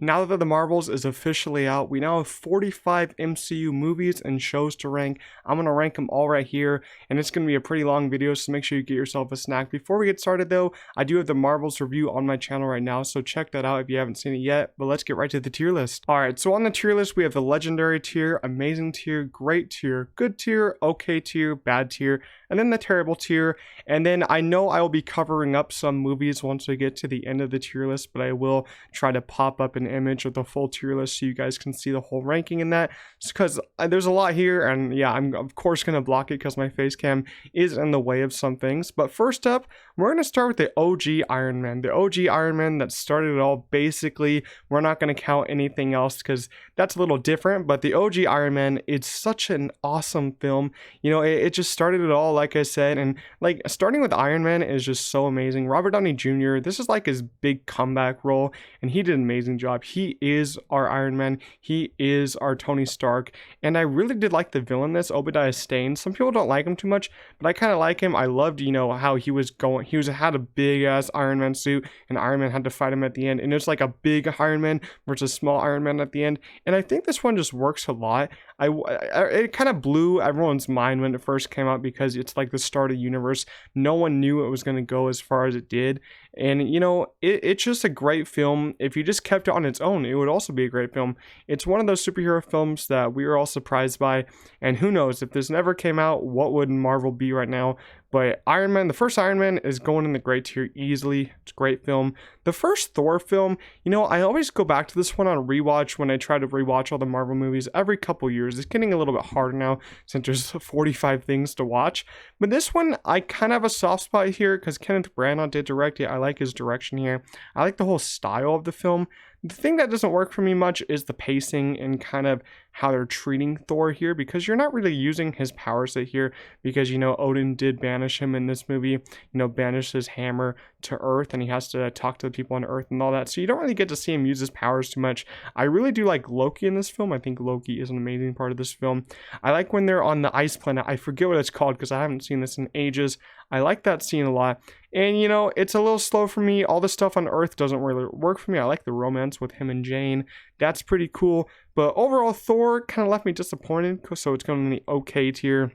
Now that the Marvels is officially out, we now have 45 MCU movies and shows to rank. I'm going to rank them all right here, and it's going to be a pretty long video, so make sure you get yourself a snack. Before we get started though, I do have the Marvels review on my channel right now, so check that out if you haven't seen it yet, but let's get right to the tier list. Alright, so on the tier list, we have the Legendary tier, Amazing tier, Great tier, Good tier, Okay tier, Bad tier, and then the Terrible tier. And then I know I will be covering up some movies once we get to the end of the tier list, but I will try to pop up an image of the full tier list so you guys can see the whole ranking in that, because there's a lot here, and yeah, I'm of course going to block it because my face cam is in the way of some things. But first up, we're going to start with the OG Iron Man, the OG Iron Man that started it all. Basically, we're not going to count anything else because that's a little different, but the OG Iron Man, it's such an awesome film. You know, it just started it all, like I said, and like starting with Iron Man is just so amazing. Robert Downey Jr., this is like his big comeback role, and he did an amazing job. He is our Iron Man, he is our Tony Stark, and I really did like the villain this, Obadiah Stane. Some people don't like him too much, but I kind of like him. I loved, you know, how he had a big ass Iron Man suit, and Iron Man had to fight him at the end, and it's like a big Iron Man versus small Iron Man at the end, and I think this one just works a lot. It kind of blew everyone's mind when it first came out because it's like the start of the universe. No one knew it was going to go as far as it did, and you know, it's just a great film. If you just kept it on its own, it would also be a great film. It's one of those superhero films that we were all surprised by, and who knows, if this never came out, what would Marvel be right now? But Iron Man, the first Iron Man, is going in the great tier easily. It's a great film. The first Thor film, you know, I always go back to this one on rewatch when I try to rewatch all the Marvel movies every couple years. It's getting a little bit harder now since there's 45 things to watch. But this one, I kind of have a soft spot here because Kenneth Branagh did direct it. I like his direction here. I like the whole style of the film. The thing that doesn't work for me much is the pacing and kind of how they're treating Thor here, because you're not really using his power set here, because, you know, Odin did banish him in this movie, you know, banish his hammer to Earth, and he has to talk to the people on Earth and all that, so you don't really get to see him use his powers too much. I really do like Loki in this film. I think Loki is an amazing part of this film. I like when they're on the ice planet. I forget what it's called because I haven't seen this in ages. I like that scene a lot. And, you know, it's a little slow for me. All the stuff on Earth doesn't really work for me. I like the romance with him and Jane. That's pretty cool. But overall, Thor kind of left me disappointed, so it's going in the okay tier.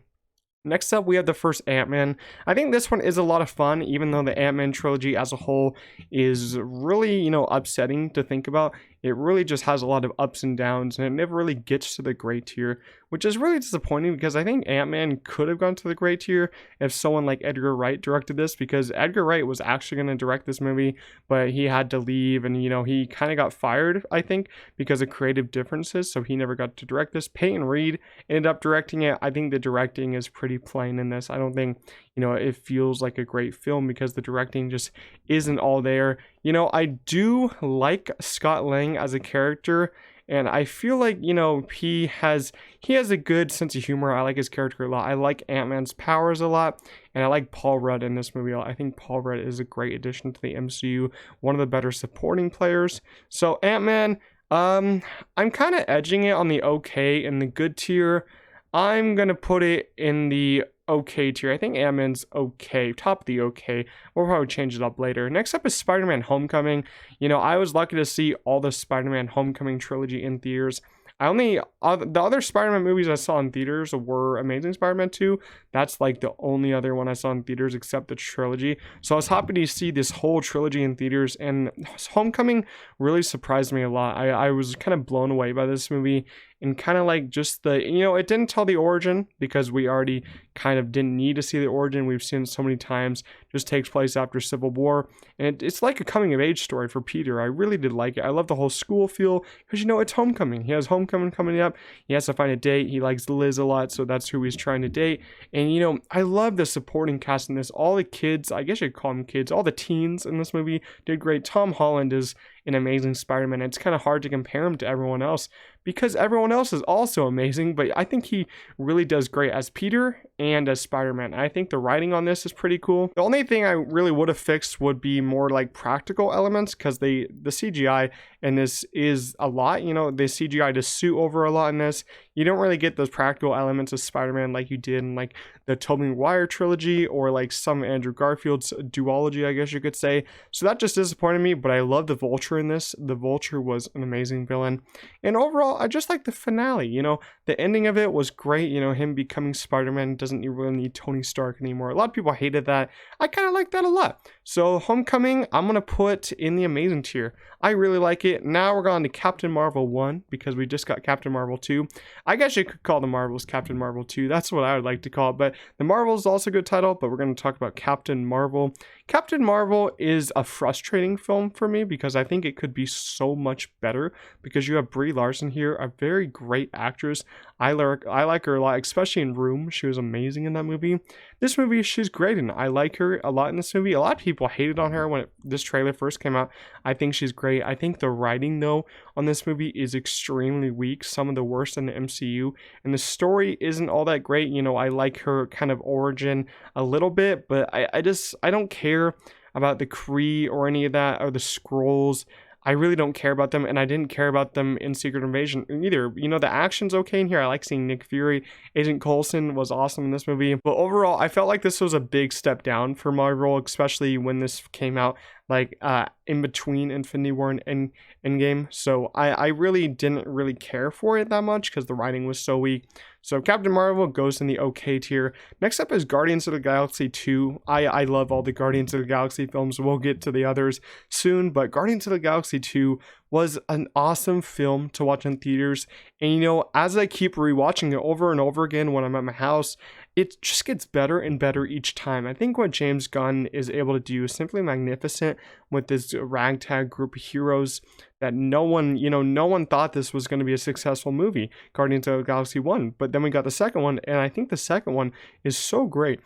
Next up, we have the first Ant-Man. I think this one is a lot of fun, even though the Ant-Man trilogy as a whole is really, you know, upsetting to think about. It really just has a lot of ups and downs, and it never really gets to the great tier, which is really disappointing because I think Ant-Man could have gone to the great tier if someone like Edgar Wright directed this, because Edgar Wright was actually going to direct this movie, but he had to leave, and, you know, he kind of got fired, I think, because of creative differences, so he never got to direct this. Peyton Reed ended up directing it. I think the directing is pretty plain in this. I don't think, you know, it feels like a great film because the directing just isn't all there. You know, I do like Scott Lang as a character, and I feel like, you know, he has a good sense of humor. I like his character a lot. I like Ant-Man's powers a lot, and I like Paul Rudd in this movie a lot. I think Paul Rudd is a great addition to the MCU, one of the better supporting players. So Ant-Man, I'm kind of edging it on the okay and the good tier. I'm gonna put it in the okay tier. I think Ant-Man's okay, top of the okay. We'll probably change it up later. Next up is Spider-Man Homecoming. You know, I was lucky to see all the Spider-Man Homecoming trilogy in theaters. The other Spider-Man movies I saw in theaters were Amazing Spider-Man 2. That's like the only other one I saw in theaters except the trilogy. So I was happy to see this whole trilogy in theaters, and Homecoming really surprised me a lot. I was kind of blown away by this movie, and kind of like just the, you know, it didn't tell the origin because we already kind of didn't need to see the origin. We've seen it so many times. Just takes place after Civil War, and it's like a coming of age story for Peter. I really did like it. I love the whole school feel because, you know, it's homecoming. He has homecoming coming up. He has to find a date. He likes Liz a lot, so that's who he's trying to date. And, you know, I love the supporting cast in this. All the kids, I guess you'd call them kids, all the teens in this movie did great. Tom Holland is an amazing Spider-Man. It's kind of hard to compare him to everyone else because everyone else is also amazing, but I think he really does great as Peter and as Spider-Man. I think the writing on this is pretty cool. The only thing I really would have fixed would be more like practical elements, because the CGI in this is a lot. You know, they CGI the suit over a lot in this. You don't really get those practical elements of Spider-Man like you did in like the Tobey Maguire trilogy or like some Andrew Garfield's duology, I guess you could say. So that just disappointed me, but I love the Vulture Vulture in this. The Vulture was an amazing villain. And overall, I just like the finale. The ending of it was great. Him becoming Spider-Man, doesn't really need Tony Stark anymore. A lot of people hated that. I kind of like that a lot. So Homecoming, I'm going to put in the amazing tier. I really like it. Now we're going to Captain Marvel 1 because we just got Captain Marvel 2. I guess you could call the Marvels Captain Marvel 2. That's what I would like to call it. But the Marvel is also a good title, but we're going to talk about Captain Marvel. Captain Marvel is a frustrating film for me because I think it could be so much better because you have Brie Larson here, a very great actress. I like her a lot, especially in Room. She was amazing in that movie. This movie, she's great in. I like her a lot in this movie. A lot of people hated on her when this trailer first came out. I think she's great. I think the writing, though, on this movie is extremely weak, some of the worst in the MCU, and the story isn't all that great. I like her kind of origin a little bit, but I don't care about the Kree or any of that, or the Skrulls. I really don't care about them, and I didn't care about them in Secret Invasion either. The action's okay in here. I like seeing Nick Fury. Agent Coulson was awesome in this movie. But overall, I felt like this was a big step down for Marvel, especially when this came out in between Infinity War and Endgame. So I really didn't really care for it that much because the writing was so weak. So Captain Marvel goes in the okay tier. Next up is Guardians of the Galaxy 2. I love all the Guardians of the Galaxy films. We'll get to the others soon, but Guardians of the Galaxy 2 was an awesome film to watch in theaters. And as I keep rewatching it over and over again when I'm at my house, it just gets better and better each time. I think what James Gunn is able to do is simply magnificent with this ragtag group of heroes that no one thought this was going to be a successful movie, Guardians of the Galaxy 1. But then we got the second one, and I think the second one is so great.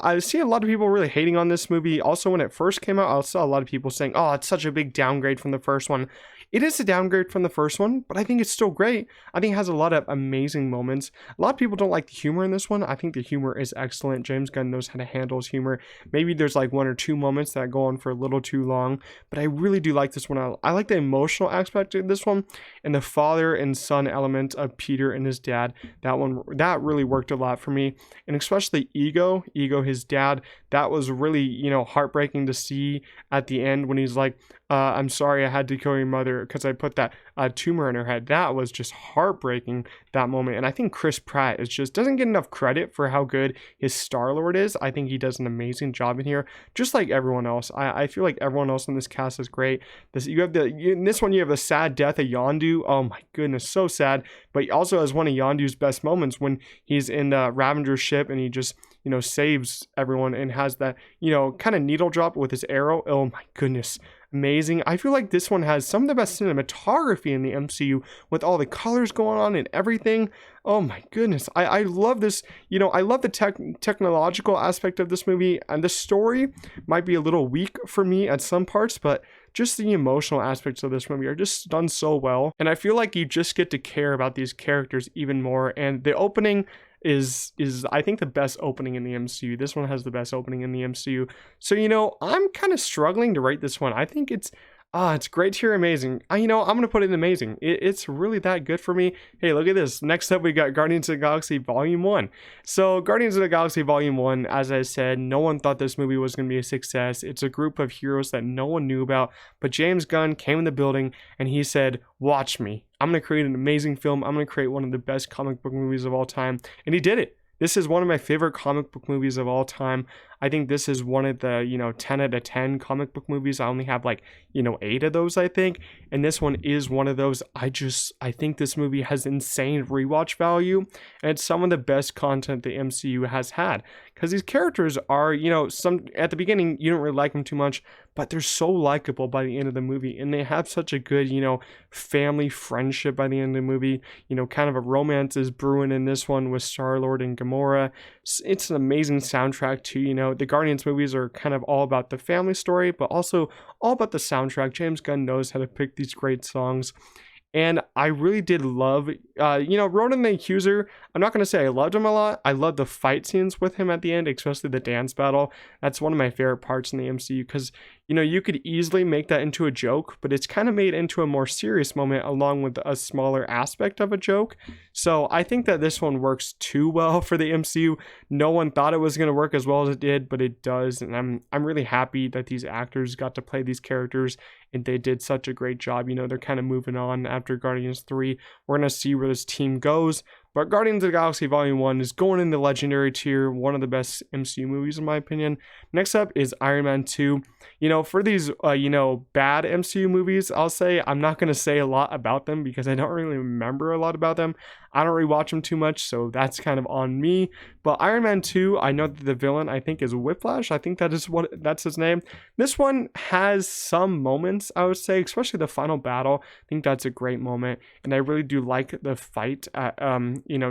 I see a lot of people really hating on this movie. Also, when it first came out, I saw a lot of people saying, oh, it's such a big downgrade from the first one. It is a downgrade from the first one, but I think it's still great. I think it has a lot of amazing moments. A lot of people don't like the humor in this one. I think the humor is excellent. James Gunn knows how to handle his humor. Maybe there's like one or two moments that go on for a little too long, but I really do like this one. I like the emotional aspect of this one and the father and son element of Peter and his dad. That really worked a lot for me, and especially Ego, his dad. That was really, heartbreaking to see at the end when he's like, I'm sorry I had to kill your mother because I put that tumor in her head. That was just heartbreaking, that moment. And I think Chris Pratt doesn't get enough credit for how good his Star-Lord is. I think he does an amazing job in here, just like everyone else. I feel like everyone else in this cast is great. In this one you have the sad death of Yondu. Oh my goodness, so sad. But also has one of Yondu's best moments when he's in the Ravager's ship and he just saves everyone and has that kind of needle drop with his arrow. Oh my goodness, amazing. I feel like this one has some of the best cinematography in the MCU with all the colors going on and everything. Oh my goodness, I love this. I love the technological aspect of this movie, and the story might be a little weak for me at some parts, but just the emotional aspects of this movie are just done so well, and I feel like you just get to care about these characters even more. And the opening is I think the best opening in the MCU. This one has the best opening in the MCU. So I'm kind of struggling to rate this one. I think it's great tier, amazing. I'm gonna put it in amazing. It's really that good for me. Hey, look at this. Next up, we got Guardians of the Galaxy Volume 1. So Guardians of the Galaxy Volume 1, as I said, no one thought this movie was gonna be a success. It's a group of heroes that no one knew about, but James Gunn came in the building and he said, watch me. I'm gonna create an amazing film. I'm gonna create one of the best comic book movies of all time. And he did it. This is one of my favorite comic book movies of all time. I think this is one of the, 10 out of 10 comic book movies. I only have 8 of those, I think. And this one is one of those. I think this movie has insane rewatch value. And it's some of the best content the MCU has had. Because these characters are, at the beginning, you don't really like them too much, but they're so likable by the end of the movie. And they have such a good, family friendship by the end of the movie. Kind of a romance is brewing in this one with Star-Lord and Gamora. It's an amazing soundtrack too. The Guardians movies are kind of all about the family story, but also all about the soundtrack. James Gunn knows how to pick these great songs. And I really did love, Ronan the Accuser. I'm not going to say I loved him a lot. I love the fight scenes with him at the end, especially the dance battle. That's one of my favorite parts in the MCU because, you know, you could easily make that into a joke, but it's kind of made into a more serious moment along with a smaller aspect of a joke. So I think that this one works too well for the MCU. No one thought it was going to work as well as it did, but it does. And I'm really happy that these actors got to play these characters and they did such a great job. You know, they're kind of moving on after Guardians 3. We're going to see where this team goes. But Guardians of the Galaxy Volume 1 is going in the legendary tier, one of the best MCU movies in my opinion. Next up is Iron Man 2. You know, for these, bad MCU movies, I'll say, I'm not going to say a lot about them because I don't really remember a lot about them. I don't really watch them too much, so that's kind of on me. But Iron Man 2, I know that the villain, I think, is Whiplash. I think that's his name. This one has some moments, I would say, especially the final battle. I think that's a great moment, and I really do like the fight at,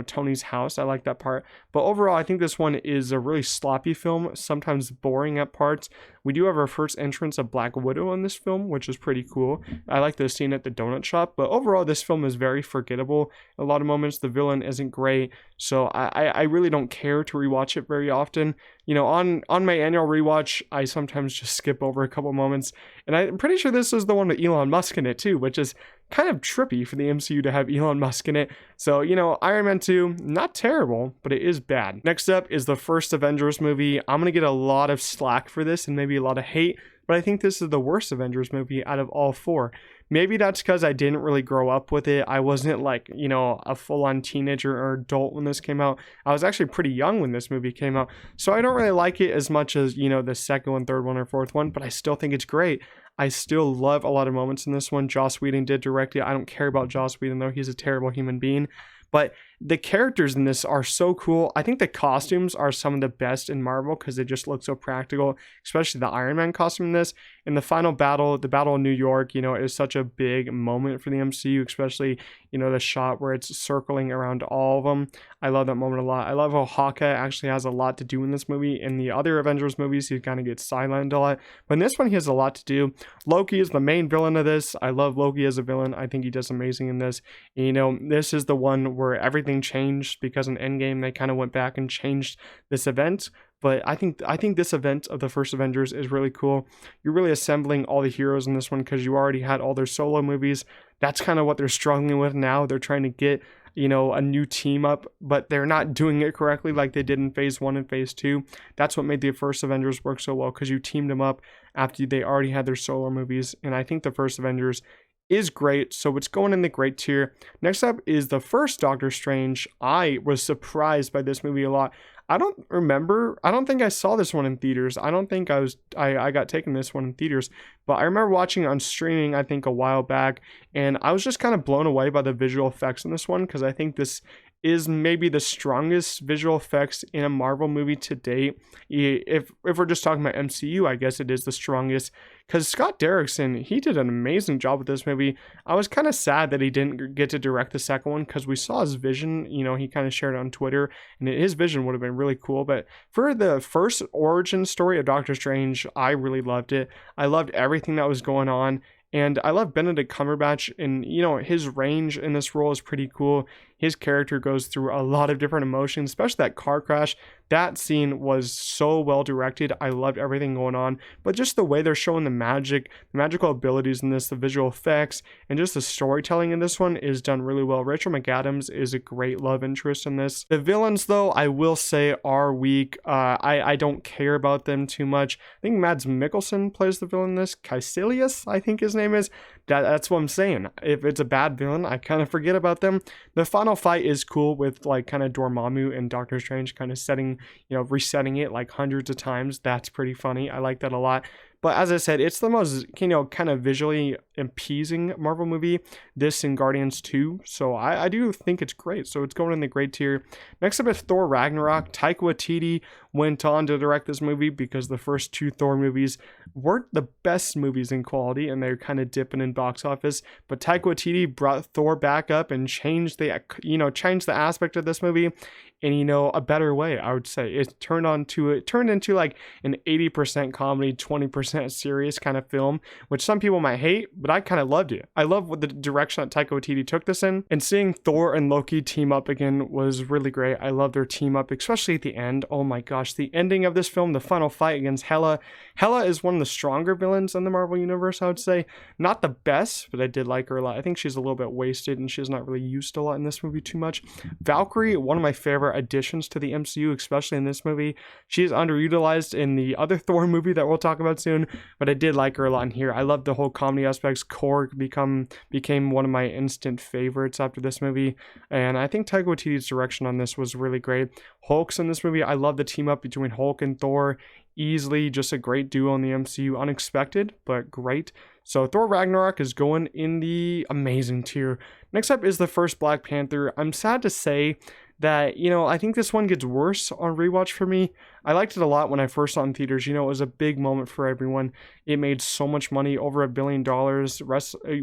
Tony's house. I like that part. But overall, I think this one is a really sloppy film, sometimes boring at parts. We do have our first entrance of Black Widow in this film, which is pretty cool. I like the scene at the donut shop, but overall, this film is very forgettable. A lot of moments, the villain isn't great, so I really don't care to rewatch it very often. You know, on my annual rewatch, I sometimes just skip over a couple moments, and I'm pretty sure this is the one with Elon Musk in it too, which is kind of trippy for the MCU to have Elon Musk in it. So, you know, Iron Man 2, not terrible, but it is bad. Next up is the first Avengers movie. I'm going to get a lot of slack for this and maybe a lot of hate, but I think this is the worst Avengers movie out of all four. Maybe that's because I didn't really grow up with it. I wasn't like, you know, a full-on teenager or adult when this came out. I was actually pretty young when this movie came out. So I don't really like it as much as, you know, the second one, third one, or fourth one, but I still think it's great. I still love a lot of moments in this one. Joss Whedon did direct it. I don't care about Joss Whedon, though. He's a terrible human being. But the characters in this are so cool. I think the costumes are some of the best in Marvel because they just look so practical, especially the Iron Man costume in this. And the final battle, the Battle of New York, you know, is such a big moment for the MCU, especially, you know, the shot where it's circling around all of them. I love that moment a lot. I love how Hawkeye actually has a lot to do in this movie. In the other Avengers movies, he kind of gets sidelined a lot. But in this one, he has a lot to do. Loki is the main villain of this. I love Loki as a villain. I think he does amazing in this. And, you know, this is the one where everything changed because in Endgame, they kind of went back and changed this event. But I think this event of the first Avengers is really cool. You're really assembling all the heroes in this one because you already had all their solo movies. That's kind of what they're struggling with now. They're trying to get, you know, a new team up, but they're not doing it correctly like they did in phase 1 and phase 2. That's what made the first Avengers work so well, because you teamed them up after they already had their solo movies. And I think the first Avengers is great, so it's going in the great tier. Next up is the first Doctor Strange. I was surprised by this movie a lot. I don't think I saw this one in theaters. I don't think I got taken this one in theaters, but I remember watching it on streaming, I think a while back, and I was just kind of blown away by the visual effects in this one, because I think this is maybe the strongest visual effects in a Marvel movie to date. If we're just talking about MCU, I guess it is the strongest, because Scott Derrickson, he did an amazing job with this movie. I was kind of sad that he didn't get to direct the second one, because we saw his vision, you know, he kind of shared it on Twitter, and his vision would have been really cool. But for the first origin story of Doctor Strange, I really loved it. I loved everything that was going on. And I love Benedict Cumberbatch, and, you know, his range in this role is pretty cool. His character goes through a lot of different emotions, especially that car crash. That scene was so well directed. I loved everything going on, but just the way they're showing the magical abilities in this, the visual effects, and just the storytelling in this one is done really well. Rachel McAdams is a great love interest in this. The villains, though, I will say are weak. I don't care about them too much. I think Mads Mikkelsen plays the villain in this. Caecilius, I think his name is. That's what I'm saying. If it's a bad villain, I kind of forget about them. The final fight is cool with like kind of Dormammu and Doctor Strange kind of resetting it like hundreds of times. That's pretty funny. I like that a lot. But as I said, it's the most, you know, kind of visually appeasing Marvel movie, this and Guardians 2. So I do think it's great. So it's going in the great tier. Next up is Thor Ragnarok. Taika Waititi went on to direct this movie because the first two Thor movies weren't the best movies in quality, and they're kind of dipping in box office. But Taika Waititi brought Thor back up and changed the aspect of this movie in, you know, a better way, I would say. It turned into like an 80% comedy, 20% serious kind of film, which some people might hate, but I kind of loved it. I love what the direction that Taika Waititi took this in, and seeing Thor and Loki team up again was really great. I love their team up, especially at the end. Oh my gosh, gosh, the ending of this film, the final fight against Hela. Hela is one of the stronger villains in the Marvel Universe, I would say. Not the best, but I did like her a lot. I think she's a little bit wasted and she's not really used a lot in this movie too much. Valkyrie, one of my favorite additions to the MCU, especially in this movie. She is underutilized in the other Thor movie that we'll talk about soon, but I did like her a lot in here. I love the whole comedy aspects. Korg became one of my instant favorites after this movie, and I think Taika Waititi's direction on this was really great. Hulk's in this movie. I love the team up between Hulk and Thor. Easily just a great duo in the MCU. Unexpected, but great. So Thor Ragnarok is going in the amazing tier. Next up is the first Black Panther. I'm sad to say that, I think this one gets worse on rewatch for me. I liked it a lot when I first saw it in theaters. It was a big moment for everyone. It made so much money, over $1 billion.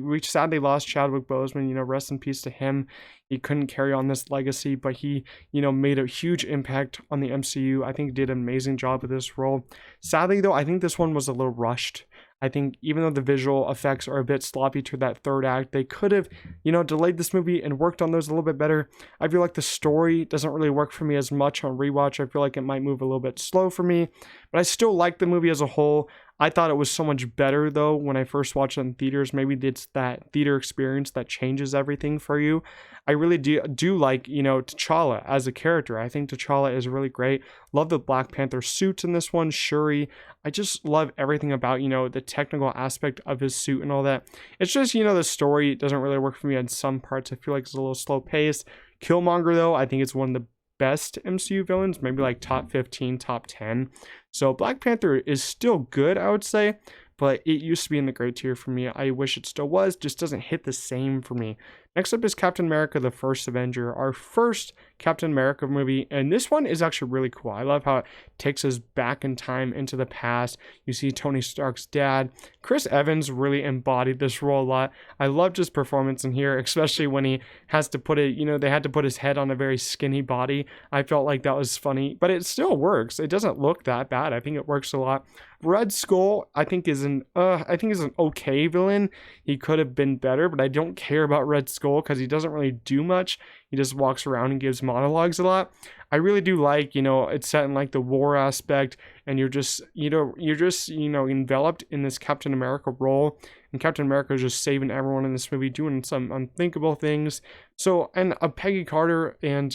We sadly lost Chadwick Boseman, rest in peace to him. He couldn't carry on this legacy, but he, made a huge impact on the MCU. I think he did an amazing job with this role. Sadly, though, I think this one was a little rushed. I think even though the visual effects are a bit sloppy to that third act, they could have, delayed this movie and worked on those a little bit better. I feel like the story doesn't really work for me as much on rewatch. I feel like it might move a little bit slow for me, but I still like the movie as a whole. I thought it was so much better, though, when I first watched it in theaters. Maybe it's that theater experience that changes everything for you. I really do like, T'Challa as a character. I think T'Challa is really great. Love the Black Panther suits in this one, Shuri. I just love everything about, the technical aspect of his suit and all that. It's just, the story doesn't really work for me in some parts. I feel like it's a little slow paced. Killmonger, though, I think it's one of the best MCU villains, maybe like top 15, top 10. So Black Panther is still good, I would say, but it used to be in the great tier for me. I wish it still was, just doesn't hit the same for me. Next up is Captain America, the First Avenger, our first Captain America movie, and this one is actually really cool. I love how it takes us back in time into the past. You see Tony Stark's dad. Chris Evans really embodied this role a lot. I loved his performance in here, especially when he has to put it, they had to put his head on a very skinny body. I felt like that was funny, but it still works. It doesn't look that bad. I think it works a lot. Red Skull, I think is an okay villain. He could have been better, but I don't care about Red Skull because he doesn't really do much. He just walks around and gives monologues a lot. I really do like, it's set in like the war aspect, and you're just enveloped in this Captain America role, and Captain America is just saving everyone in this movie, doing some unthinkable things. So, and Peggy Carter and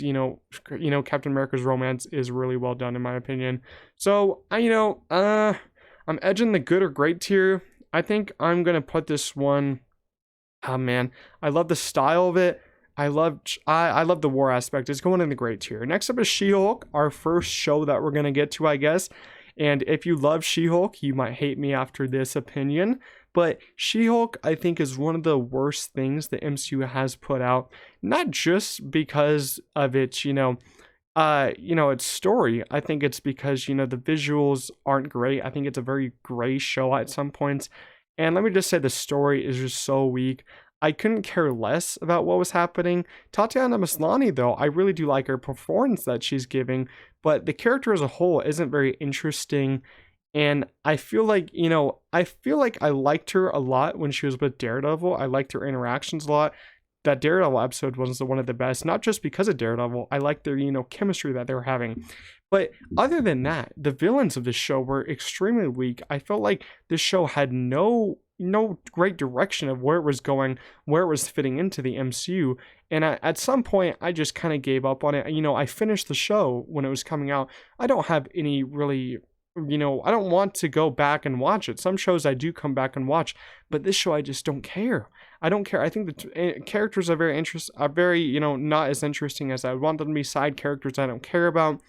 Captain America's romance is really well done in my opinion. So, I'm edging the good or great tier. I think I'm gonna put this one. Oh man, I love the style of it. I love the war aspect. It's going in the great tier. Next up is She-Hulk, our first show that we're gonna get to, I guess. And if you love She-Hulk, you might hate me after this opinion, but She-Hulk, I think, is one of the worst things the MCU has put out. Not just because of its, its story. I think it's because, the visuals aren't great. I think it's a very gray show at some points. And let me just say the story is just so weak. I couldn't care less about what was happening. Tatiana Maslany, though, I really do like her performance that she's giving, but the character as a whole isn't very interesting. And I feel like, I liked her a lot when she was with Daredevil. I liked her interactions a lot. That Daredevil episode was one of the best, not just because of Daredevil. I liked their, chemistry that they were having. But other than that, the villains of this show were extremely weak. I felt like this show had no great direction of where it was going, where it was fitting into the MCU. And at some point, I just kind of gave up on it. I finished the show when it was coming out. I don't have any really, I don't want to go back and watch it. Some shows I do come back and watch, but this show I just don't care. I don't care. I think the characters are very not as interesting as I would want them to be. Side characters I don't care about.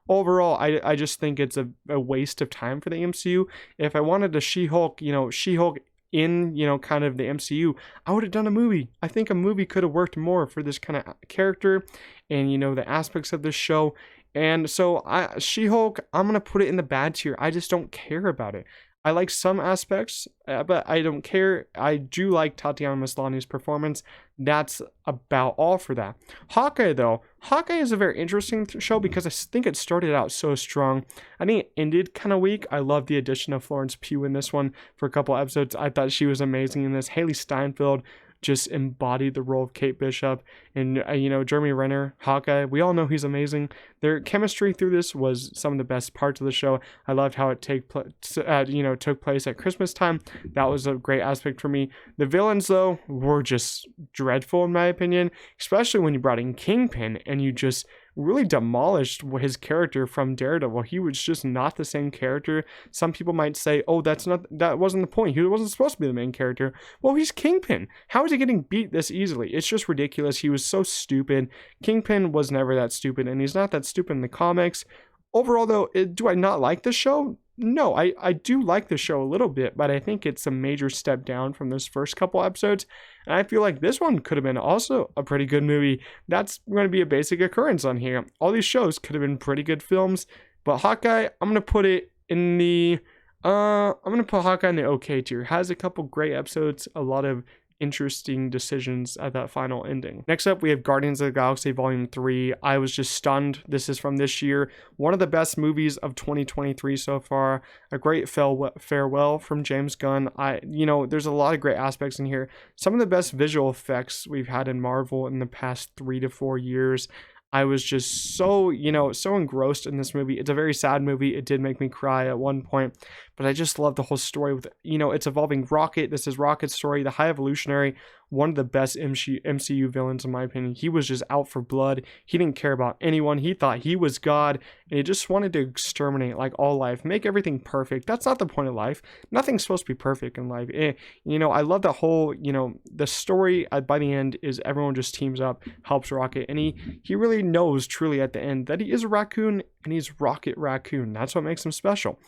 Overall, I just think it's a waste of time for the MCU. If I wanted a She-Hulk, She-Hulk in, kind of the MCU, I would have done a movie. I think a movie could have worked more for this kind of character and, the aspects of this show. And so She-Hulk, I'm going to put it in the bad tier. I just don't care about it. I like some aspects, but I don't care. I do like Tatiana Maslany's performance. That's about all for that. Hawkeye, though. Hawkeye is a very interesting show because I think it started out so strong. I think it ended kind of weak. I love the addition of Florence Pugh in this one for a couple episodes. I thought she was amazing in this. Haley Steinfeld, just embodied the role of Kate Bishop. And Jeremy Renner, Hawkeye, we all know he's amazing. Their chemistry through this was some of the best parts of the show. I loved how it took place at Christmas time. That was a great aspect for me. The villains, though, were just dreadful in my opinion, especially when you brought in Kingpin and you just really demolished his character from Daredevil. He was just not the same character. Some people might say, oh, that wasn't the point. He wasn't supposed to be the main character. Well, he's Kingpin. How is he getting beat this easily? It's just ridiculous. He was so stupid. Kingpin was never that stupid, and he's not that stupid in the comics. Overall, though, do I not like the show? No, I do like the show a little bit, but I think it's a major step down from those first couple episodes. And I feel like this one could have been also a pretty good movie. That's going to be a basic occurrence on here. All these shows could have been pretty good films, but Hawkeye, I'm going to put it in the Hawkeye in the okay tier. It has a couple great episodes, a lot of interesting decisions at that final ending. Next up, we have Guardians of the Galaxy Volume 3. I was just stunned. This is from this year. One of the best movies of 2023 so far. A great farewell from James Gunn. There's a lot of great aspects in here. Some of the best visual effects we've had in Marvel in the past 3 to 4 years. I was just so engrossed in this movie. It's a very sad movie. It did make me cry at one point, but I just love the whole story with, it's evolving Rocket. This is Rocket's story, the High Evolutionary, one of the best MCU villains in my opinion. He was just out for blood. He didn't care about anyone. He thought he was God, and he just wanted to exterminate like all life, make everything perfect. That's not the point of life. Nothing's supposed to be perfect in life. I love the whole, the story by the end is everyone just teams up, helps Rocket, and he really knows truly at the end that he is a raccoon and he's Rocket Raccoon. That's what makes him special.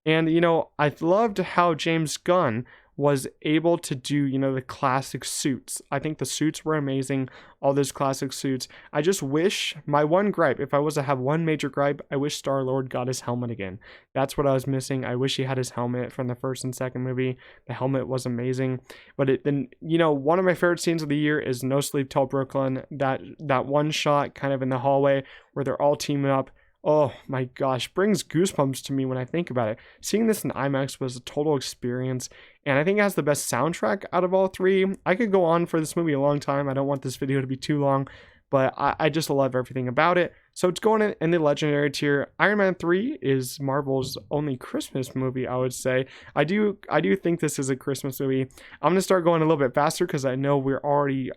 And I loved how James Gunn was able to do, the classic suits. I think the suits were amazing, all those classic suits. I just wish, my one gripe, if I was to have one major gripe, I wish Star-Lord got his helmet again. That's what I was missing. I wish he had his helmet from the first and second movie. The helmet was amazing. But one of my favorite scenes of the year is No Sleep Till Brooklyn. That one shot kind of in the hallway where they're all teaming up. Oh my gosh, brings goosebumps to me when I think about it. Seeing this in IMAX was a total experience, and I think it has the best soundtrack out of all three. I could go on for this movie a long time. I don't want this video to be too long, but I just love everything about it. So it's going in the legendary tier. Iron Man 3 is Marvel's only Christmas movie, I would say. I do think this is a Christmas movie. I'm going to start going a little bit faster because I know we're already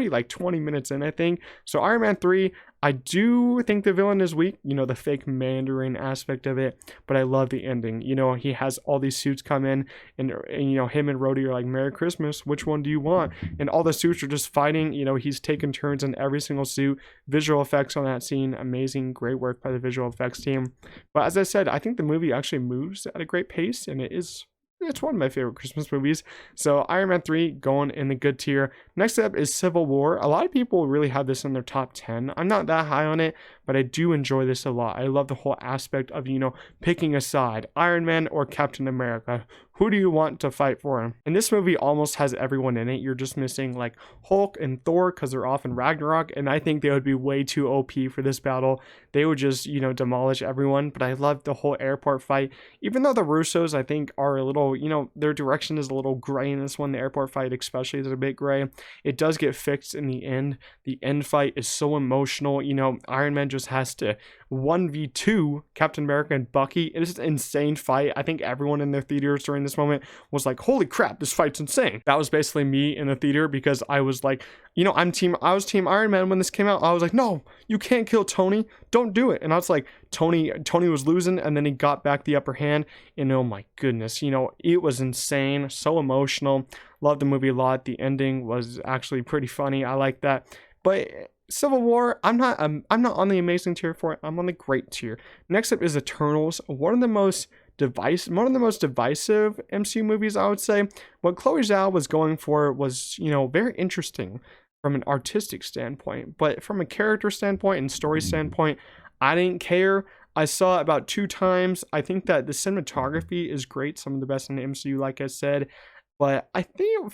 like 20 minutes in, I think. So Iron Man 3, I do think the villain is weak, the fake Mandarin aspect of it, but I love the ending. He has all these suits come in and him and Rhodey are like, Merry Christmas, which one do you want? And all the suits are just fighting. He's taking turns in every single suit. Visual effects on that scene, amazing, great work by the visual effects team. But as I said, I think the movie actually moves at a great pace, and it's one of my favorite Christmas movies. So Iron Man 3 going in the good tier. Next up is Civil War. A lot of people really have this in their top 10. I'm not that high on it, but I do enjoy this a lot. I love the whole aspect of, picking a side, Iron Man or Captain America. Who do you want to fight for him? And this movie almost has everyone in it. You're just missing like Hulk and Thor because they're off in Ragnarok, and I think they would be way too OP for this battle. They would just, demolish everyone. But I love the whole airport fight. Even though the Russos, I think, are a little, their direction is a little gray in this one. The airport fight especially is a bit gray. It does get fixed in the end. The end fight is so emotional. Iron Man just has to 1v2 Captain America and Bucky. It is an insane fight. I think everyone in their theaters during this moment was like, holy crap, this fight's insane. That was basically me in the theater because I was like, I was team Iron Man when this came out. I was like, no, you can't kill Tony. Don't do it. And I was like, Tony was losing, and then he got back the upper hand, and oh my goodness, it was insane, so emotional. Loved the movie a lot. The ending was actually pretty funny. I like that. But Civil War, I'm not on the amazing tier for it. I'm on the great tier. Next up is Eternals, one of the most divisive MCU movies, I would say. What Chloe Zhao was going for was, very interesting from an artistic standpoint, but from a character standpoint and story standpoint, I didn't care. I saw it about 2 times. I think that the cinematography is great, some of the best in the MCU, like I said. But I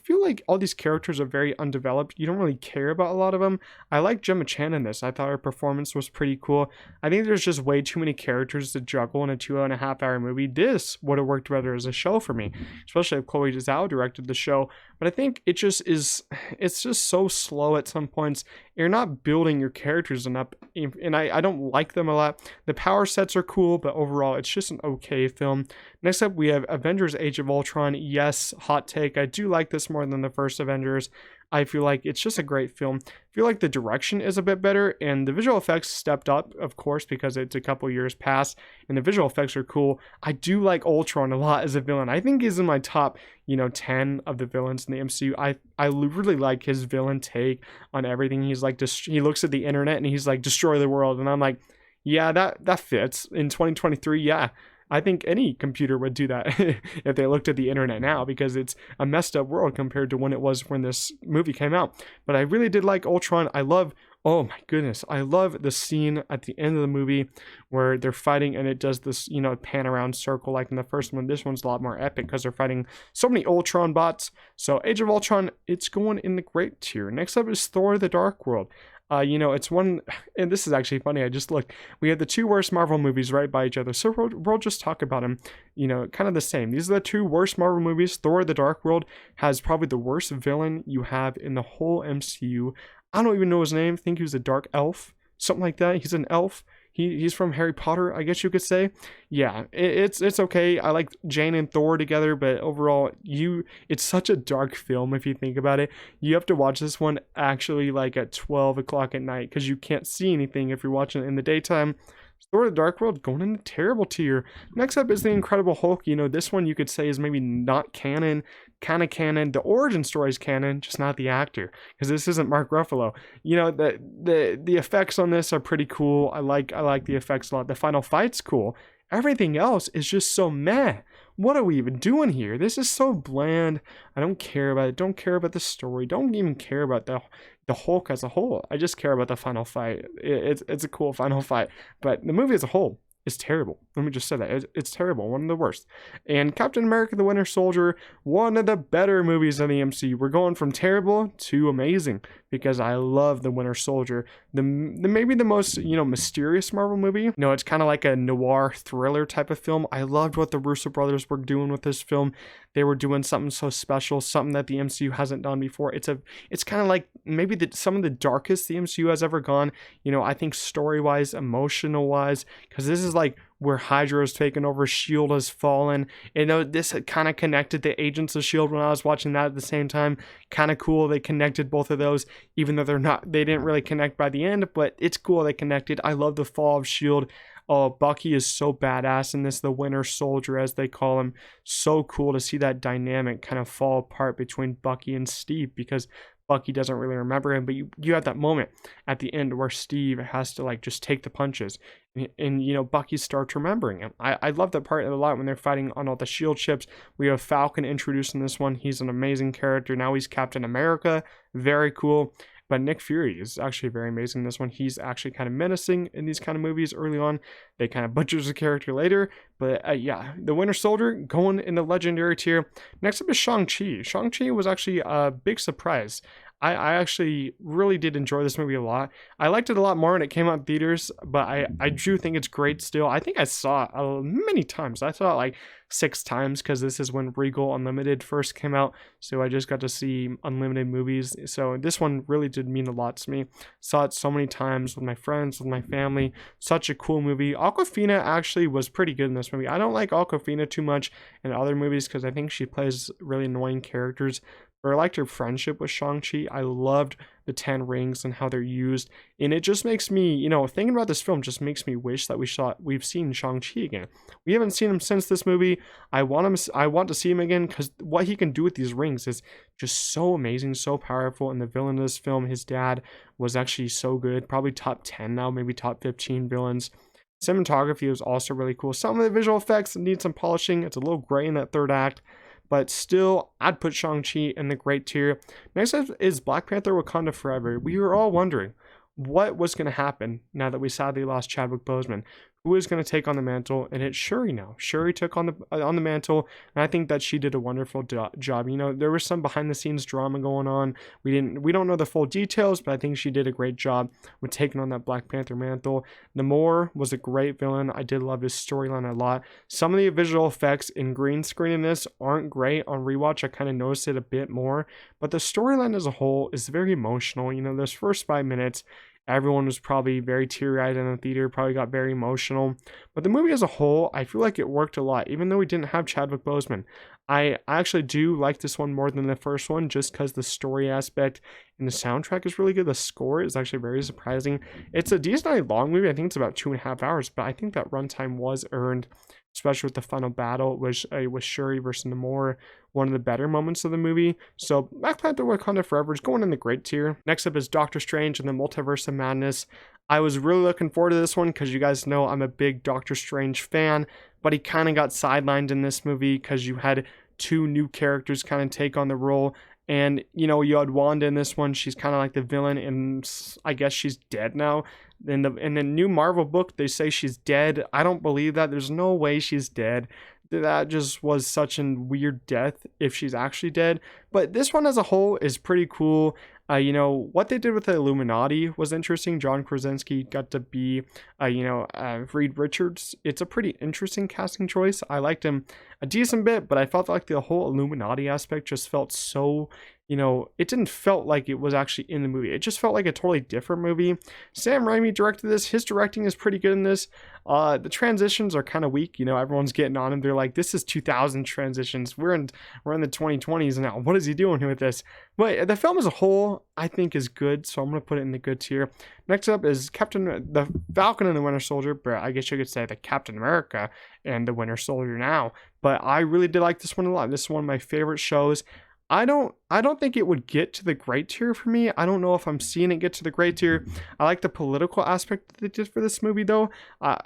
feel like all these characters are very undeveloped. You don't really care about a lot of them. I like Gemma Chan in this. I thought her performance was pretty cool. I think there's just way too many characters to juggle in a 2.5-hour movie. This would have worked better as a show for me, especially if Chloe Zhao directed the show. but I think it's just so slow at some points. You're not building your characters enough, and I don't like them a lot. The power sets are cool, but overall, it's just an okay film. Next up, we have Avengers Age of Ultron. Yes, hot take. I do like this more than the first Avengers. I feel like it's just a great film. I feel like the direction is a bit better, and the visual effects stepped up, of course, because it's a couple years past, and the visual effects are cool. I do like Ultron a lot as a villain. I think he's in my top, 10 of the villains in the MCU. I really like his villain take on everything. He's like, he looks at the internet and he's like, destroy the world, and I'm like, yeah, that fits in 2023. Yeah, I think any computer would do that if they looked at the internet now, because it's a messed up world compared to when it was when this movie came out. But I really did like Ultron. Oh my goodness, I love the scene at the end of the movie where they're fighting and it does this, pan around circle like in the first one. This one's a lot more epic because they're fighting so many Ultron bots. So Age of Ultron, it's going in the great tier. Next up is Thor: The Dark World. It's one, and this is actually funny. I just looked. We had the two worst Marvel movies right by each other, so we'll just talk about them. Kind of the same. These are the two worst Marvel movies. Thor: The Dark World has probably the worst villain you have in the whole MCU. I don't even know his name. I think he was a dark elf, something like that. He's an elf. He's from Harry Potter, I guess you could say. Yeah, it's okay. I like Jane and Thor together, but overall, it's such a dark film if you think about it. You have to watch this one actually like at 12 o'clock at night because you can't see anything if you're watching it in the daytime. Thor: The Dark World going in a terrible tier. Next up is The Incredible Hulk. This one you could say is maybe not canon, kind of canon. The origin story is canon, just not the actor, because this isn't Mark Ruffalo. The effects on this are pretty cool. I like the effects a lot. The final fight's cool. Everything else is just so meh. What are we even doing here? This is so bland. I don't care about it. Don't care about the story. Don't even care about the Hulk as a whole. I just care about the final fight. It's a cool final fight, but the movie as a whole is terrible. Let me just say that. It's terrible. One of the worst. And Captain America: The Winter Soldier, one of the better movies in the MCU. We're going from terrible to amazing because I love The Winter Soldier. The maybe the most, mysterious Marvel movie. It's kind of like a noir thriller type of film. I loved what the Russo brothers were doing with this film. They were doing something so special, something that the MCU hasn't done before. It's kind of like maybe some of the darkest the MCU has ever gone. I think story-wise, emotional-wise, because this is like where Hydra has taken over, S.H.I.E.L.D. has fallen. This had kind of connected the Agents of S.H.I.E.L.D. when I was watching that at the same time. Kind of cool. They connected both of those, even though they didn't really connect by the end, but it's cool they connected. I love the fall of S.H.I.E.L.D. Oh, Bucky is so badass in this, the Winter Soldier, as they call him. So cool to see that dynamic kind of fall apart between Bucky and Steve, because Bucky doesn't really remember him, but you have that moment at the end where Steve has to just take the punches, and Bucky starts remembering him. I love that part a lot when they're fighting on all the S.H.I.E.L.D. ships. We have Falcon introduced in this one. He's an amazing character. Now he's Captain America. Very cool. But Nick Fury is actually very amazing in this one. He's actually kind of menacing in these kind of movies early on. They kind of butchers the character later. But yeah, the Winter Soldier going in the legendary tier. Next up is Shang-Chi. Shang-Chi was actually a big surprise. I actually really did enjoy this movie a lot. I liked it a lot more when it came out in theaters, but I do think it's great still. I think I saw it many times. I saw it like 6 times because this is when Regal Unlimited first came out, so I just got to see unlimited movies. So this one really did mean a lot to me. Saw it so many times with my friends, with my family. Such a cool movie. Awkwafina actually was pretty good in this movie. I don't like Awkwafina too much in other movies because I think she plays really annoying characters. But I liked her friendship with Shang-Chi. I loved the 10 rings and how they're used. And it just makes me, thinking about this film just makes me wish that we've seen Shang-Chi again. We haven't seen him since this movie. I want to see him again because what he can do with these rings is just so amazing, so powerful. And the villain of this film, his dad, was actually so good. Probably top 10 now, maybe top 15 villains. Cinematography was also really cool. Some of the visual effects need some polishing. It's a little gray in that third act. But still, I'd put Shang-Chi in the great tier. Next up is Black Panther: Wakanda Forever. We were all wondering what was going to happen now that we sadly lost Chadwick Boseman. who is going to take on the mantle, and it's Shuri now. Shuri took on the mantle, and I think that she did a wonderful job. You know, there was some behind the scenes drama going on. We don't know the full details, but I think she did a great job with taking on that Black Panther mantle. Namor was a great villain. I did love his storyline a lot. Some of the visual effects in green screen in this aren't great. On rewatch, I kind of noticed it a bit more, but the storyline as a whole is very emotional. You know, those first 5 minutes, everyone was probably very teary-eyed in the theater, probably got very emotional. But the movie as a whole, I feel like it worked a lot, even though we didn't have Chadwick Boseman. I actually do like this one more than the first one, just because the story aspect and the soundtrack is really good. The score is actually very surprising. It's a decently long movie. I think it's about 2.5 hours, but I think that runtime was earned, especially with the final battle, which was Shuri versus Namor, one of the better moments of the movie. So Black Panther Wakanda Forever is going in the great tier. Next up is Doctor Strange and the Multiverse of Madness. I was really looking forward to this one because you guys know I'm a big Doctor Strange fan, but he kind of got sidelined in this movie because you had 2 new characters kind of take on the role. And, you know, you had Wanda in this one. She's kind of like the villain, and I guess she's dead now. In the new Marvel book, they say she's dead. I don't believe that. There's no way she's dead. That just was such a weird death if she's actually dead. But this one as a whole is pretty cool. You know, what they did with the Illuminati was interesting. John Krasinski got to be, Reed Richards. It's a pretty interesting casting choice. I liked him a decent bit, but I felt like the whole Illuminati aspect just felt so, it didn't felt like it was actually in the movie. It just felt like a totally different movie. Sam Raimi directed this. His directing is pretty good in this. The transitions are kind of weak. You know, everyone's getting on him. They're like, this is 2000 transitions. We're in the 2020s now. What is he doing with this? But the film as a whole, I think, is good, so I'm going to put it in the good tier. Next up is the Falcon and the Winter Soldier, but I guess you could say the Captain America and the Winter Soldier now. But I really did like this one a lot. This is one of my favorite shows. I don't think it would get to the great tier for me. I don't know if I'm seeing it get to the great tier. I like the political aspect that they did for this movie, though.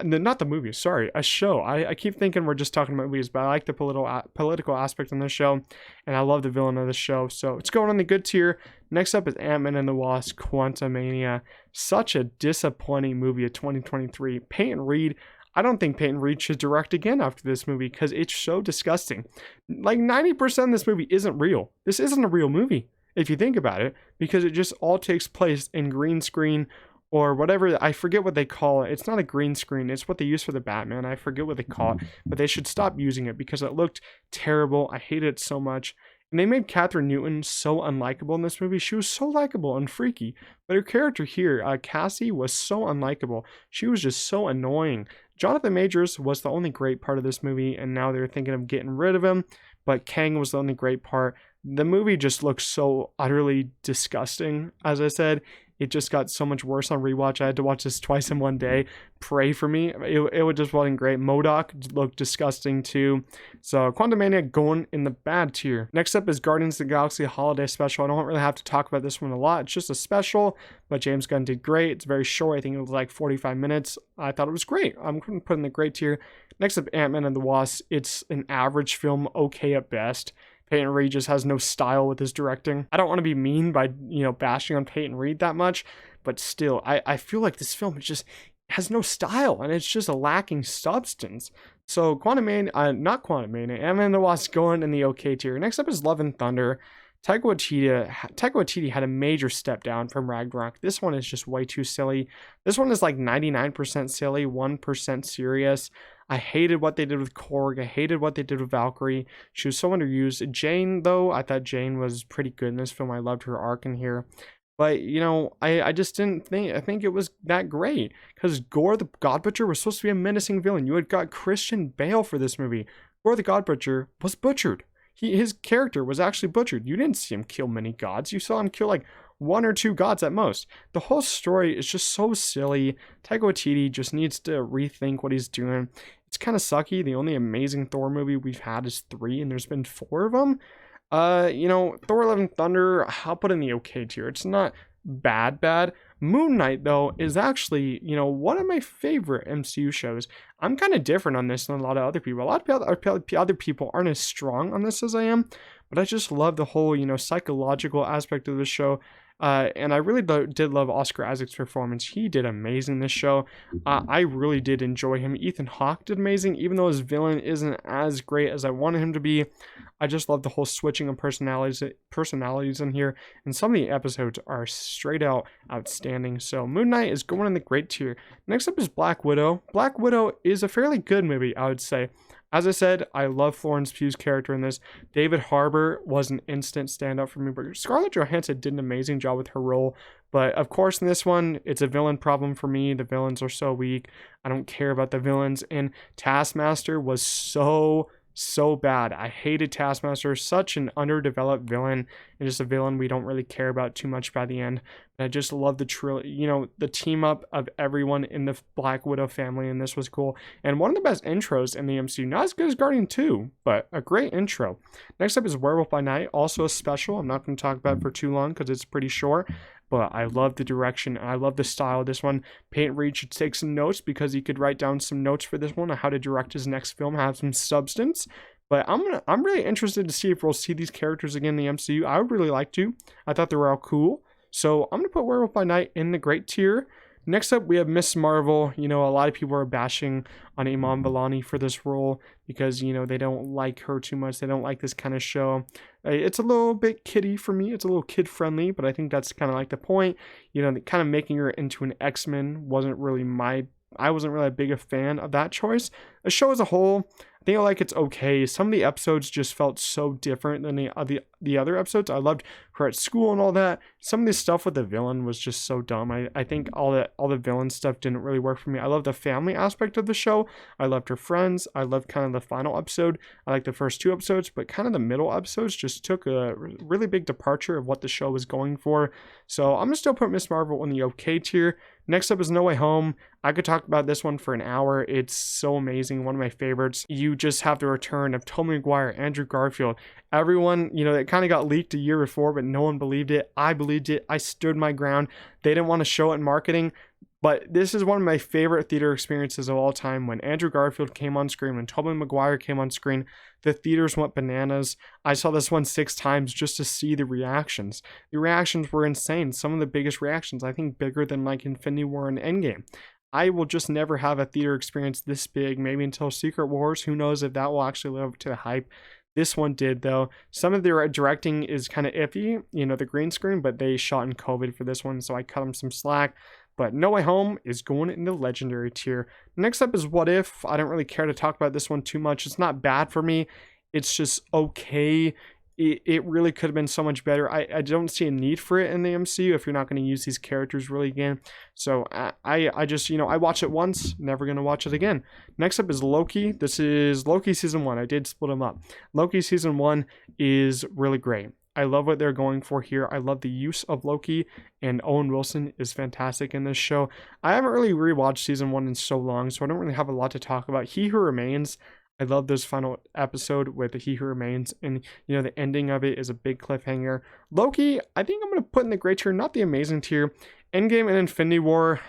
Not the movie, sorry, a show. I keep thinking we're just talking about movies, but I like the political aspect in this show, and I love the villain of the show. So it's going on the good tier. Next up is Ant-Man and the Wasp: Quantumania. Such a disappointing movie of 2023. Peyton Reed. I don't think Peyton Reed should direct again after this movie because it's so disgusting. Like 90% of this movie isn't real. This isn't a real movie if you think about it, because it just all takes place in green screen or whatever. I forget what they call it. It's not a green screen. It's what they use for the Batman. I forget what they call it, but they should stop using it because it looked terrible. I hated it so much. And they made Catherine Newton so unlikable in this movie. She was so likable and freaky, but her character here, Cassie, was so unlikable. She was just so annoying. Jonathan Majors was the only great part of this movie, and now they're thinking of getting rid of him, but Kang was the only great part. The movie just looks so utterly disgusting, as I said. It just got so much worse on rewatch. I had to watch this twice in one day. Pray for me. It just wasn't great. MODOK looked disgusting too. So Quantumania going in the bad tier. Next up is Guardians of the Galaxy Holiday Special. I don't really have to talk about this one a lot. It's just a special, but James Gunn did great. It's very short. I think it was like 45 minutes. I thought it was great. I'm going to put in the great tier. Next up, Ant-Man and the Wasp. It's an average film, okay at best. Peyton Reed just has no style with his directing. I don't want to be mean by, bashing on Peyton Reed that much, but still, I feel like this film just has no style, and it's just a lacking substance. So not Quantumania, Ant-Man and the Wasp going in the okay tier. Next up is Love and Thunder. Taika Waititi had a major step down from Ragnarok. This one is just way too silly. This one is like 99% silly, 1% serious. I hated what they did with Korg. I hated what they did with Valkyrie. She was so underused. Jane, though, I thought Jane was pretty good in this film. I loved her arc in here. But, I just didn't think it was that great. Because Gore the God Butcher was supposed to be a menacing villain. You had got Christian Bale for this movie. Gore the God Butcher was butchered. His character was actually butchered. You didn't see him kill many gods. You saw him kill like 1 or 2 gods at most. The whole story is just so silly. Taika Waititi just needs to rethink what he's doing. It's kind of sucky. The only amazing Thor movie we've had is 3, and there's been 4 of them. Thor: Love and Thunder, I'll put in the okay tier. It's not bad. Moon Knight, though, is actually, one of my favorite MCU shows. I'm kind of different on this than a lot of other people. A lot of other people aren't as strong on this as I am, but I just love the whole, psychological aspect of the show. And I really did love Oscar Isaac's performance. He did amazing this show. I really did enjoy him. Ethan Hawke did amazing, even though his villain isn't as great as I wanted him to be. I just love the whole switching of personalities in here, and some of the episodes are straight out outstanding. So Moon Knight is going in the great tier. Next up is Black Widow. Black Widow is a fairly good movie, I would say. As I said, I love Florence Pugh's character in this. David Harbour was an instant standout for me, but Scarlett Johansson did an amazing job with her role. But of course, in this one, it's a villain problem for me. The villains are so weak. I don't care about the villains. And Taskmaster was so bad. I hated Taskmaster. Such an underdeveloped villain, and just a villain we don't really care about too much by the end. But I just love the team up of everyone in the Black Widow family, and this was cool. And one of the best intros in the MCU. Not as good as Guardian 2, but a great intro. Next up is Werewolf by Night, also a special. I'm not going to talk about it for too long because it's pretty short. But I love the direction, and I love the style of this one. Peyton Reed should take some notes, because he could write down some notes for this one on how to direct his next film, have some substance. But I'm really interested to see if we'll see these characters again in the MCU. I would really like to. I thought they were all cool. So I'm going to put Werewolf by Night in the great tier. Next up, we have Miss Marvel. A lot of people are bashing on Iman Vellani for this role because, they don't like her too much. They don't like this kind of show. It's a little bit kiddie for me. It's a little kid-friendly, but I think that's kind of like the point. Kind of making her into an X-Men wasn't really I wasn't really a big a fan of that choice. The show as a whole, I think it's okay. Some of the episodes just felt so different than the other episodes. I loved her at school and all that. Some of the stuff with the villain was just so dumb. I think all the villain stuff didn't really work for me. I love the family aspect of the show. I loved her friends. I loved kind of the final episode. I liked the first 2 episodes, but kind of the middle episodes just took a really big departure of what the show was going for. So I'm gonna still put Miss Marvel in the okay tier. Next up is No Way Home. I could talk about this one for an hour. It's so amazing. One of my favorites. You just have the return of Tobey Maguire, Andrew Garfield. Everyone, it kind of got leaked a year before, but no one believed it. I believed it. I stood my ground. They didn't want to show it in marketing. But this is one of my favorite theater experiences of all time. When Andrew Garfield came on screen, when Tobey Maguire came on screen, the theaters went bananas. I saw this one 6 times just to see the reactions. The reactions were insane. Some of the biggest reactions, I think bigger than like Infinity War and Endgame. I will just never have a theater experience this big, maybe until Secret Wars. Who knows if that will actually live up to the hype. This one did, though. Some of their directing is kind of iffy, the green screen, but they shot in COVID for this one, so I cut them some slack. But No Way Home is going in the legendary tier. Next up is What If. I don't really care to talk about this one too much. It's not bad for me. It's just okay. It really could have been so much better. I don't see a need for it in the MCU if you're not going to use these characters really again. So I just, I watch it once, never going to watch it again. Next up is Loki. This is Loki Season 1. I did split them up. Loki Season 1 is really great. I love what they're going for here. I love the use of Loki, and Owen Wilson is fantastic in this show. I haven't really rewatched Season 1 in so long, so I don't really have a lot to talk about. He Who Remains, I love this final episode with the He Who Remains, and the ending of it is a big cliffhanger. Loki, I think I'm going to put in the great tier, not the amazing tier. Endgame and Infinity War,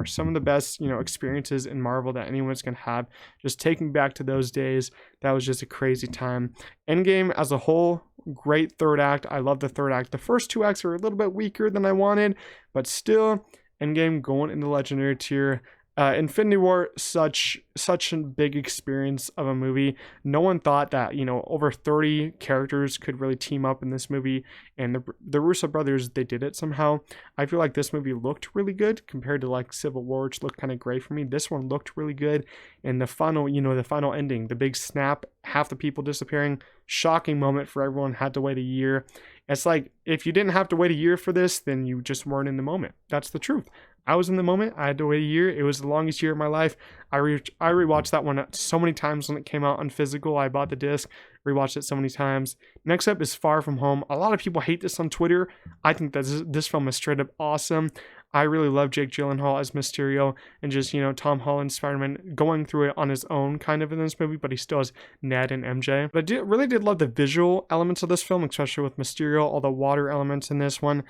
some of the best, experiences in Marvel that anyone's going to have. Just taking back to those days, that was just a crazy time. Endgame as a whole, great third act. I love the third act. The first 2 acts are a little bit weaker than I wanted, but still, Endgame going in the legendary tier. Infinity War, such a big experience of a movie. No one thought that, over 30 characters could really team up in this movie, and the Russo brothers, they did it somehow. I feel like this movie looked really good compared to like Civil War, which looked kind of gray for me. This one looked really good, and the final ending, the big snap, half the people disappearing, shocking moment for everyone, had to wait a year. It's like, if you didn't have to wait a year for this, then you just weren't in the moment. That's the truth. I was in the moment. I had to wait a year. It was the longest year of my life. I rewatched that one so many times when it came out on physical. I bought the disc, rewatched it so many times. Next up is Far From Home. A lot of people hate this on Twitter. I think that this film is straight up awesome. I really love Jake Gyllenhaal as Mysterio, and just, Tom Holland's Spider-Man going through it on his own kind of in this movie, but he still has Ned and MJ. But I really did love the visual elements of this film, especially with Mysterio, all the water elements in this one.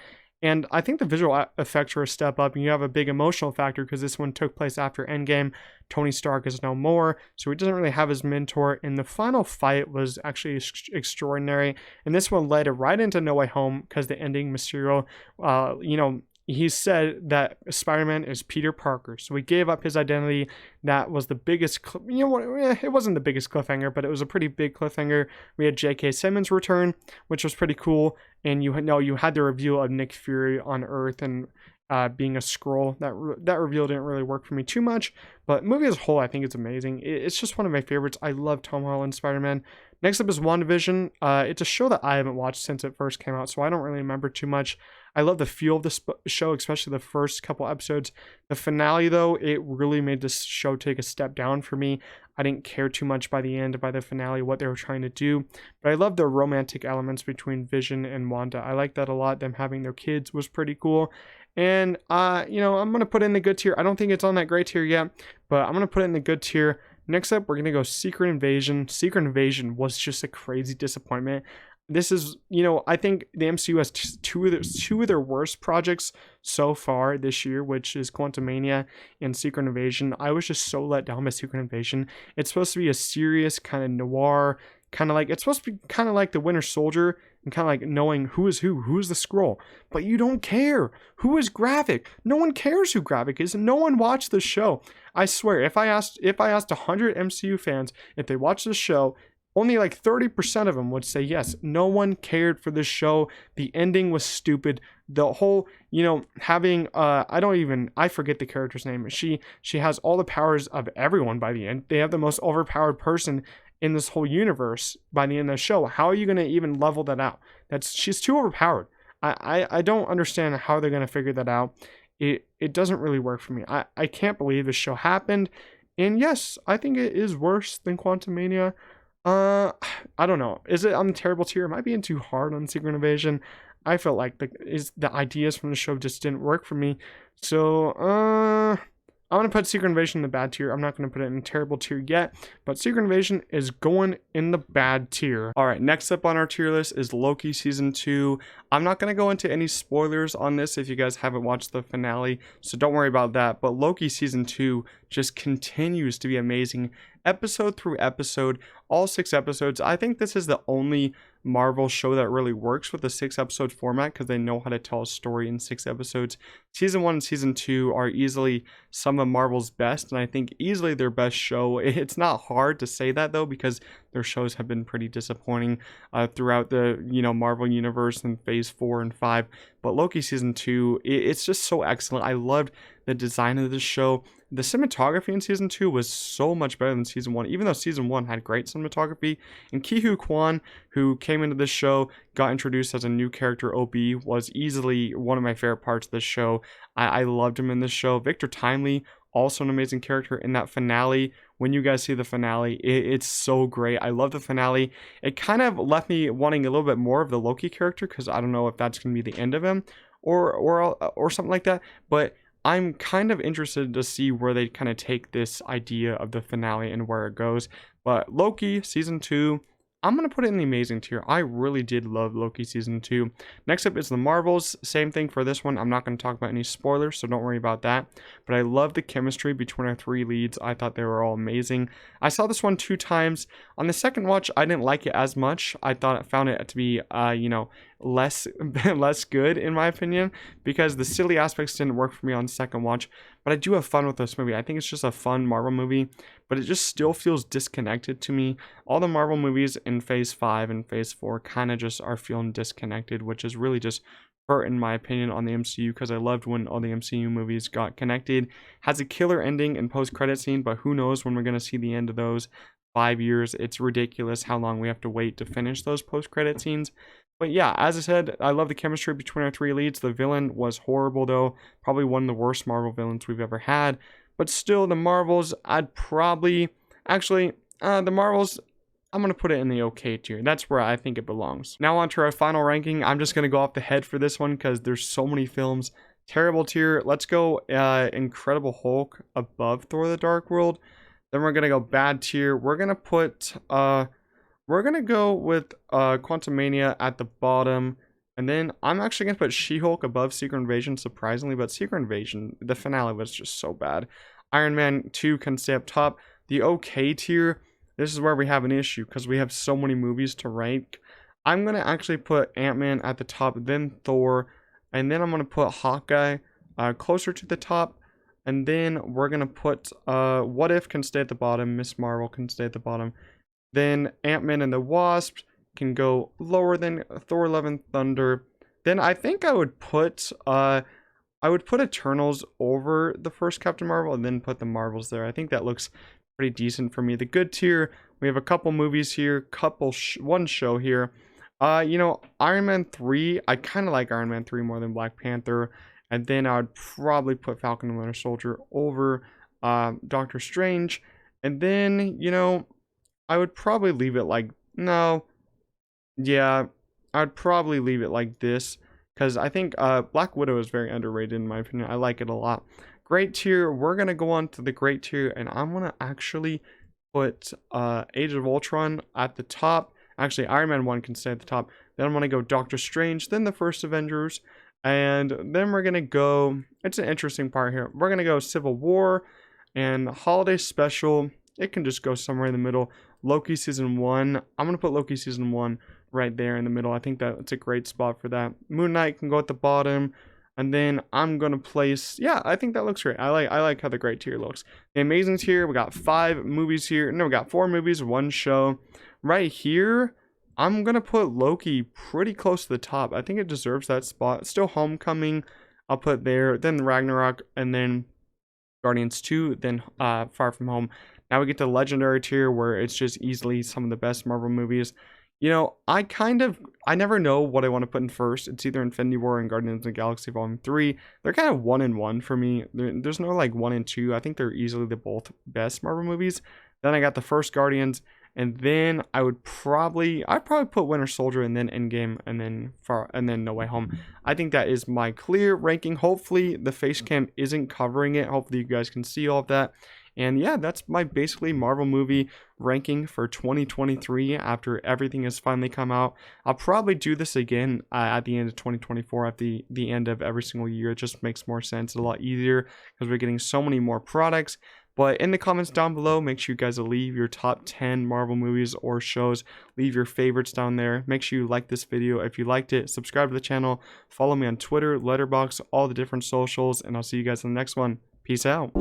And I think the visual effects are a step up, and you have a big emotional factor because this one took place after Endgame. Tony Stark is no more, so he doesn't really have his mentor. And the final fight was actually extraordinary. And this one led right into No Way Home because the ending, Mysterio, he said that Spider-Man is Peter Parker. So he gave up his identity. That was the biggest, it wasn't the biggest cliffhanger, but it was a pretty big cliffhanger. We had J.K. Simmons return, which was pretty cool. And you had the reveal of Nick Fury on Earth and being a Skrull. That reveal didn't really work for me too much. But movie as a whole, I think it's amazing. It's just one of my favorites. I love Tom Holland's Spider-Man. Next up is WandaVision. It's a show that I haven't watched since it first came out, so I don't really remember too much. I love the feel of the show, especially the first couple episodes. The finale, though, it really made this show take a step down for me. I didn't care too much by the end, by the finale, what they were trying to do. But I love the romantic elements between Vision and Wanda. I like that a lot. Them having their kids was pretty cool. And, I'm going to put it in the good tier. I don't think it's on that great tier yet, but I'm going to put it in the good tier. Next up, we're going to go Secret Invasion. Secret Invasion was just a crazy disappointment. This is, I think the MCU has two of their worst projects so far this year, which is Quantumania and Secret Invasion. I was just so let down by Secret Invasion. It's supposed to be a serious kind of noir, it's supposed to be kind of like The Winter Soldier and kind of like knowing who is the Skrull. But you don't care. Who is Gravik? No one cares who Gravik is, and no one watched the show. I swear, if I asked 100 MCU fans if they watched the show, only like 30% of them would say yes. No one cared for this show. The ending was stupid. The whole, having, I forget the character's name. She has all the powers of everyone by the end. They have the most overpowered person in this whole universe by the end of the show. How are you going to even level that out? She's too overpowered. I don't understand how they're going to figure that out. It doesn't really work for me. I can't believe this show happened. And yes, I think it is worse than Quantumania. I don't know. Is it on the terrible tier? Am I being too hard on Secret Invasion? I felt like the ideas from the show just didn't work for me. So, I'm going to put Secret Invasion in the bad tier. I'm not going to put it in the terrible tier yet, but Secret Invasion is going in the bad tier. All right, next up on our tier list is Loki Season 2. I'm not going to go into any spoilers on this if you guys haven't watched the finale, so don't worry about that. But Loki Season 2 just continues to be amazing. Episode through episode, all 6 episodes. I think this is the only Marvel show that really works with the 6-episode format because they know how to tell a story in 6 episodes. Season 1 and Season 2 are easily some of Marvel's best, and I think easily their best show. It's not hard to say that though because their shows have been pretty disappointing throughout the Marvel universe in Phase 4 and 5. But Loki Season 2, it's just so excellent. I loved the design of the show. The cinematography in Season 2 was so much better than Season 1, even though Season 1 had great cinematography. And Ki-Hu Kwan, who came into this show, got introduced as a new character, OB, was easily one of my favorite parts of this show. I loved him in this show. Victor Timely, also an amazing character in that finale. When you guys see the finale, it's so great. I love the finale. It kind of left me wanting a little bit more of the Loki character because I don't know if that's going to be the end of him or something like that. But I'm kind of interested to see where they kind of take this idea of the finale and where it goes. But Loki Season 2, I'm going to put it in the amazing tier. I really did love Loki Season 2. Next up is the Marvels. Same thing for this one. I'm not going to talk about any spoilers, so don't worry about that. But I love the chemistry between our 3 leads. I thought they were all amazing. I saw this one 2 times. On the second watch, I didn't like it as much. I found it to be, less good in my opinion because the silly aspects didn't work for me on the second watch. But I do have fun with this movie. I think it's just a fun Marvel movie, but it just still feels disconnected to me. All the Marvel movies in Phase 5 and Phase 4 kind of just are feeling disconnected, which is really just hurt in my opinion on the MCU because I loved when all the MCU movies got connected. Has a killer ending and post-credit scene, but who knows when we're going to see the end of those. 5 years. It's ridiculous how long we have to wait to finish those post-credit scenes. But yeah, as I said, I love the chemistry between our 3 leads. The villain was horrible though. Probably one of the worst Marvel villains we've ever had. But still, the Marvels, the Marvels, I'm going to put it in the okay tier. That's where I think it belongs. Now on to our final ranking. I'm just going to go off the head for this one because there's so many films. Terrible tier. Let's go Incredible Hulk above Thor the Dark World. Then we're going to go bad tier. We're going to go with Quantumania at the bottom. And then I'm actually going to put She-Hulk above Secret Invasion, surprisingly, but Secret Invasion, the finale was just so bad. Iron Man 2 can stay up top. The okay tier, this is where we have an issue because we have so many movies to rank. I'm going to actually put Ant-Man at the top, then Thor, and then I'm going to put Hawkeye closer to the top. And then we're going to put What If can stay at the bottom, Miss Marvel can stay at the bottom. Then Ant-Man and the Wasp can go lower than Thor Love and Thunder. Then I think I would put Eternals over the first Captain Marvel and then put the Marvels there. I think that looks pretty decent for me. The good tier, we have a couple movies here, one show here. Iron Man 3, I kind of like Iron Man 3 more than Black Panther. And then I would probably put Falcon and Winter Soldier over Doctor Strange. And then, I would probably leave it like, no. Yeah, I'd probably leave it like this. Because I think Black Widow is very underrated in my opinion. I like it a lot. Great tier, we're going to go on to the great tier. And I'm going to actually put Age of Ultron at the top. Actually, Iron Man 1 can stay at the top. Then I'm going to go Doctor Strange, then the first Avengers. And then we're going to go, it's an interesting part here. We're going to go Civil War and Holiday Special. It can just go somewhere in the middle. Loki Season 1. I'm going to put Loki Season 1 right there in the middle. I think that's a great spot for that. Moon Knight can go at the bottom. And then I'm going to place, yeah, I think that looks great. I like how the great tier looks. The amazing tier, we got 5 movies here. No, we got 4 movies, 1 show. Right here, I'm going to put Loki pretty close to the top. I think it deserves that spot. Still Homecoming, I'll put there. Then Ragnarok, and then Guardians 2, then Far From Home. Now we get to the legendary tier where it's just easily some of the best Marvel movies. I never know what I want to put in first. It's either Infinity War and Guardians of the Galaxy Volume 3. They're kind of 1 and 1 for me. There's no like 1 and 2. I think they're easily the both best Marvel movies. Then I got the first Guardians, and then I'd probably put Winter Soldier and then Endgame and then No Way Home. I think that is my clear ranking. Hopefully the face cam isn't covering it. Hopefully you guys can see all of that. And yeah, that's my basically Marvel movie ranking for 2023 after everything has finally come out. I'll probably do this again at the end of 2024, at the end of every single year. It just makes more sense. It's a lot easier because we're getting so many more products. But in the comments down below, make sure you guys leave your top 10 Marvel movies or shows. Leave your favorites down there. Make sure you like this video. If you liked it, subscribe to the channel. Follow me on Twitter, Letterboxd, all the different socials. And I'll see you guys in the next one. Peace out.